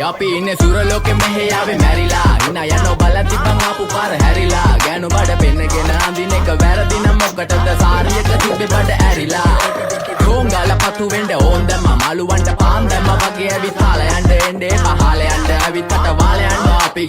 අපි ඉන්නේ සුරලෝකෙ මෙහෙ ආවේ මැරිලා ඉන්න යනෝ බලන් තිබ්බන් ආපු පාර හැරිලා ගෑනු බඩ පෙන්නගෙන අඳින එක වැරදි නම් මොකටද සාරියක තිබ්බේ බඩ ඇරිලා කොංගල පතු වෙන්න ඕන් දැම්ම මාළුවන්ට පාන් දැම්ම වගේ ඇවිත් තාල යන්න එන්නේ පහල යන්න ඇවිත් අට වාල යන්න අපි